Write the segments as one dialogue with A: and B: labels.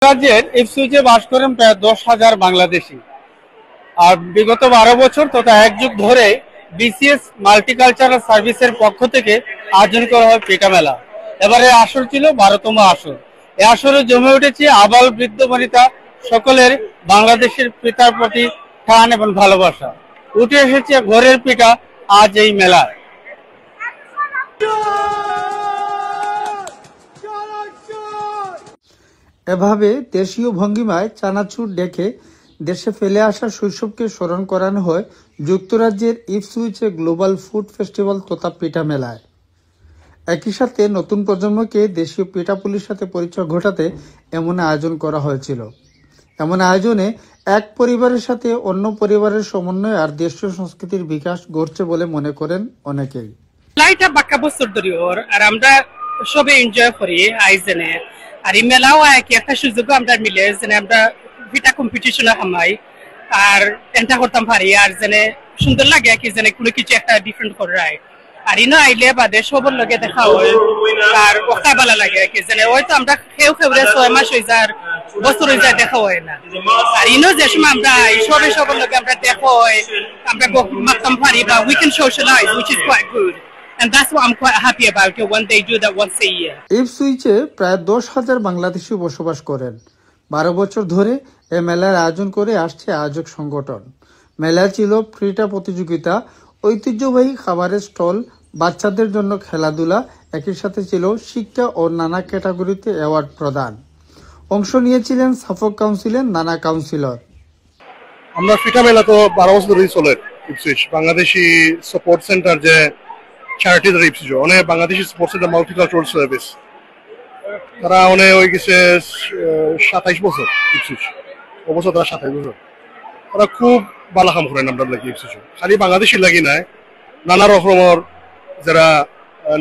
A: যুক্তরাজ্যের ইপসুইচে বাস করেন প্রায় 10,000 বাংলাদেশি। আর বিগত 12 বছর তথা 1 যুগ ধরে বিসিএস মাল্টিকালচারাল সার্ভিসের পক্ষ থেকে আয়োজন করা হয় পিঠা মেলা। এবারে আসর ছিল 12তম আসর। এই আসরে জমে উঠেছে আবাল বৃদ্ধ বনিতা সকলের বাংলাদেশের পিতার প্রতি টান এবং ভালোবাসা। উঠে এসেছে ঘরের পিঠা আজ এই মেলায়।
B: এভাবে দেশীয় ভঙ্গিমায় চানাচুর ডেকে দেশে ফেলে আসা শৈশবকে স্মরণ করানো হয় যুক্তরাজ্যের ইপসুইচে গ্লোবাল ফুড ফেস্টিভ্যাল তথা পিঠা মেলায়। একই সাথে নতুন প্রজন্মকে দেশীয় পিঠাপুলির সাথে পরিচয় ঘটাতে এমন আয়োজন করা হয়েছিল। এমন আয়োজনে এক পরিবারের সাথে অন্য পরিবারের সমন্বয় আর দেশীয় সংস্কৃতির বিকাশ ঘটছে বলে মনে করেন অনেকেই।
C: লাইটা বাক্কা বছর ধরে আর আমরা সবে এনজয় করি আইজনে। আর এই মেলাও একটা সুযোগ আমরা মিলে যেন আমরা পিঠা কম্পিটিশনে হামাই আর এন্টা করতাম পারি আর যেনে সুন্দর লাগে কি যেন কোনো কিছু একটা ডিফারেন্ট করাই। আর ইনো আইলে বাদে সবার লগে দেখা হয় আর ওটা ভালো লাগে কি যেন হয়তো আমরা কেউ 6 মাস হয়ে যায় বছর হয়ে যায় দেখা হয় না। আর ইনো যে সময় আমরা সবার লগে আমরা দেখা হয় আমরা মারতাম পারি বা we can socialize which is quite good. And that's what I'm quite happy about it when they do that once a year.
B: ইপসুইচে প্রায় 10,000 বাংলাদেশি বসবাস করেন। 12 বছর ধরে এই মেলার আয়োজন করে আসছে আয়োজক সংগঠন। মেলায় ছিল পিঠা প্রতিযোগিতা, ঐতিহ্যবাহী খাবারের স্টল, বাচ্চাদের জন্য খেলাধুলা, একই সাথে ছিল শিক্ষা ও নানা ক্যাটাগরিতে অ্যাওয়ার্ড প্রদান। অংশ নিয়েছিলেন সাফক কাউন্সিলের নানা কাউন্সিলর।
D: আমরা পিঠা মেলা তো 12 বছর ধরেই চলে। ইপসুইচ বাংলাদেশি সাপোর্ট সেন্টার যে চ্যারিটি দ্বারা ইপসুইচ অনেক Bangladeshi support centre multicultural service তারা অনেক হয়ে গেছে 27 বছর ইপসুইচ অবশ্য তারা 27 বছর তারা খুব ভালো কাম করেন আমরা লাগি ইপসুইচ খালি বাংলাদেশি লাগি নাই নানা রকমের যারা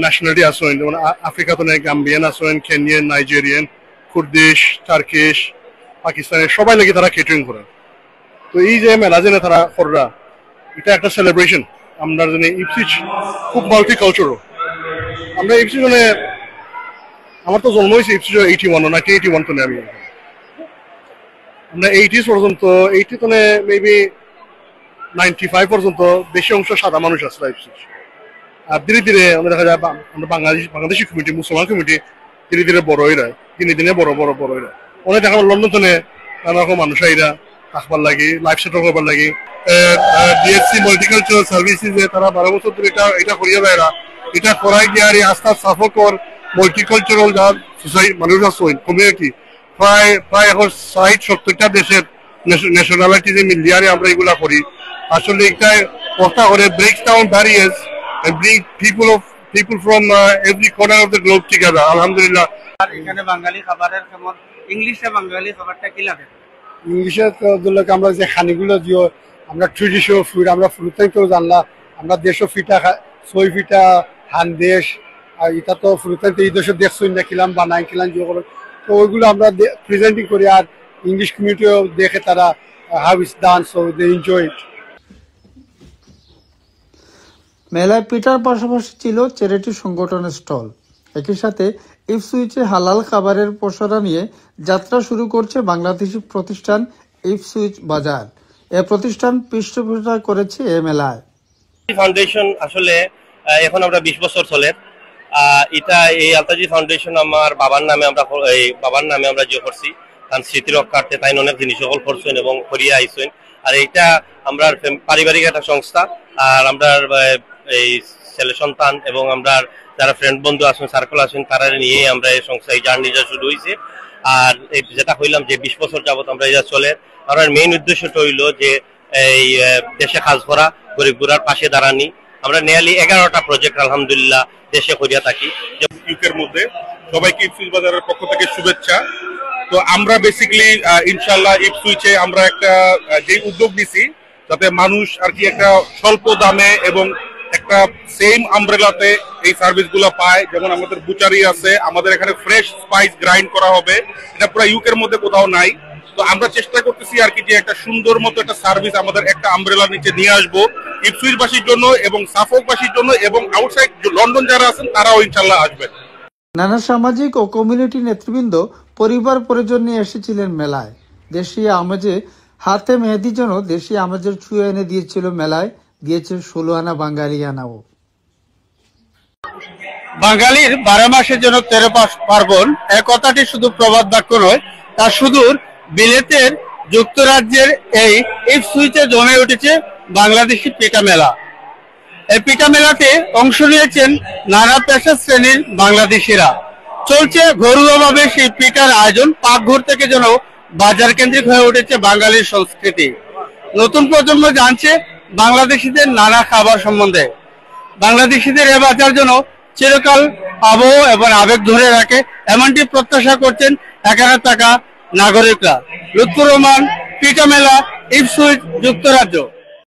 D: ন্যাশনালিটি আছেন যেমন আফ্রিকাতে গাম্বিয়ান আছেন, কেনিয়ান, নাইজেরিয়ান, কুর্দিশ, টার্কিশ, পাকিস্তানের সবাই লাগি তারা কেটারিং করেন। তো এই যে মেলা জেনে তারা কররা এটা একটা সেলিব্রেশন। আমরা জানি ইপসুইচ খুব মাল্টিকালচারাল। আমরা ইপসুইচ মানে আমার তো জন্ম হয়েছে ইপসুইচ 1981 তো আমি আমরা 80s পর্যন্ত 80 তো মেবি 95 পর্যন্ত বেশি অংশ সাদা মানুষ আছে ইপসুইচ। আর ধীরে ধীরে আমরা দেখা যায় আমরা বাংলাদেশি কমিটি, মুসলমান কমিটি ধীরে ধীরে বড় হয়ে যায়, দিনে দিনে বড় হয়ে যায়। অনেক দেখা লন্ডন তো নানা রকম মানুষ আইরা থাকবার লাগে, লাইফ সেটেল করবার লাগে। ডিএসসি মাল্টিকালচারাল সার্ভিসেস তারা 12 বছর ধরে এটা করিয়া দেয়। এটা করাই গিয়ে আর আস্থা সাফকর মাল্টিকালচারাল যা সোসাইটি মানুষ আছে কমিউনিটি প্রায় এখন 60-70টা দেশের ন্যাশনালিটি যে মিলিয়ারে আমরা এগুলা করি। আসলে এটা কথা করে ব্রেকস down barriers and bring people from every corner of the globe together. Alhamdulillah.
A: আর এখানে বাঙালি খাবারের কেমন ইংলিশে বাঙালি খাবারটা কি লাগে?
D: ইংলিশে আমরা যে খানিগুলো দিও আমরা ট্রেডিশনাল ফুড আমরা ফুড থেকেও জানলা আমরা দেশও ফিটা সই ফিটা হানদেশ আর এটা তো ফুড থেকে এই দেশে দেখছই না খিলাম বানাই খিলাম যে তো ওইগুলো আমরা প্রেজেন্টিং করি আর ইংলিশ কমিউনিটিও দেখে তারা how it's done so they enjoy it.
B: মেলায় পিঠার পাশাপাশি ছিল চ্যারিটি সংগঠনের স্টল। একই সাথে ইপসুইচে হালাল খাবারের পসরা নিয়ে যাত্রা শুরু করছে বাংলাদেশি প্রতিষ্ঠান ইপসুইচ বাজার। এ প্রতিষ্ঠান পৃষ্ঠপোষকতা করেছে এ মেলায়।
E: ফাউন্ডেশন আসলে এখন আমরা 20 বছর চলে। এটা এই আলতাজি ফাউন্ডেশন আমার বাবার নামে আমরা যে করছি কারণ স্মৃতি রক্ষার্থে তাই অনেক জিনিস সকল করছেন এবং করিয়া আইসেন। আর এইটা আমরা পারিবারিক একটা সংস্থা। আর আমরা এই ছেলে সন্তান এবং আমরা যারা ফ্রেন্ড বন্ধু আছেন, সার্কেল আছেন, তারা নিয়ে আমরা এই সংস্থা এই জার্নিটা শুরু হয়েছে। আর যেটা হইলাম যে 20 বছর যাবত আমরা এটা চলে। আমার মেইন উদ্দেশ্যটা হইলো যে এই দেশে কাজ করা, গরিব গুড়ার পাশে দাঁড়ানি। আমরা নিয়ারলি 11টা প্রজেক্ট আলহামদুলিল্লাহ দেশে করিয়া থাকি।
F: ইউকের মধ্যে সবাইকে ইপসুইচ বাজারের পক্ষ থেকে শুভেচ্ছা। তো আমরা বেসিক্যালি ইনশাআল্লাহ ইপসুইচে আমরা একটা যে উদ্যোগ নিছি যাতে মানুষ আর কি একটা স্বল্প দামে এবং একটা সেম আমব্রেলাতে এই সার্ভিসগুলো পায়। যেমন আমাদের বুচারি আছে, আমাদের এখানে ফ্রেশ স্পাইস গ্রাইন্ড করা হবে, এটা পুরো ইউকের মধ্যে কোথাও নাই। তো আমরা চেষ্টা করতেছি আর কি যে একটা সুন্দর মতো একটা সার্ভিস আমাদের একটা আমব্রেলার নিচে নিয়ে আসবো ইপসুইচবাসীর জন্য এবং সাফকবাসীর জন্য এবং আউটসাইড লন্ডন যারা আছেন তারাও ইনশাআল্লাহ আসবেন।
B: নানা সামাজিক ও কমিউনিটি নেতৃবৃন্দ পরিবার পরিজন নিয়ে এসেছিলেন মেলায়। দেশীয় আমেজে হাতে মেহেদি যেন দেশীয় আমেজের ছুঁয়ে এনে দিয়েছিল মেলায়, দিয়েছে 16 আনা বাঙালিয়ানাও।
A: বাঙালির 12 মাসের জন্য 13 পার্বণ, এই কথাটি শুধু প্রবাদ বাক্য নয়, তা সুদূর বিলেতের যুক্তরাজ্যের এই ইপসুইচে জমে উঠেছে বাংলাদেশি পিঠা মেলা। এই পিঠা মেলাতে অংশ নিয়েছেন নানা পেশা শ্রেণীর বাংলাদেশিরা। চলছে ঘরোয়াভাবে সেই পিঠার আয়োজন, পাকঘর থেকে যেন বাজার কেন্দ্রিক হয়ে উঠেছে বাঙালির সংস্কৃতি। নতুন প্রজন্ম জানছে বাংলাদেশিদের নানা খাবার সম্বন্ধে। বাংলাদেশিদের এ বাজার যেন চিরকাল আবহ এবং আবেগ ধরে রাখে, এমনটি প্রত্যাশা করছেন এখানে থাকা নাগরিকরা। লুৎফুর রহমান, পিঠা মেলা, ইপসুইচ, যুক্তরাজ্য।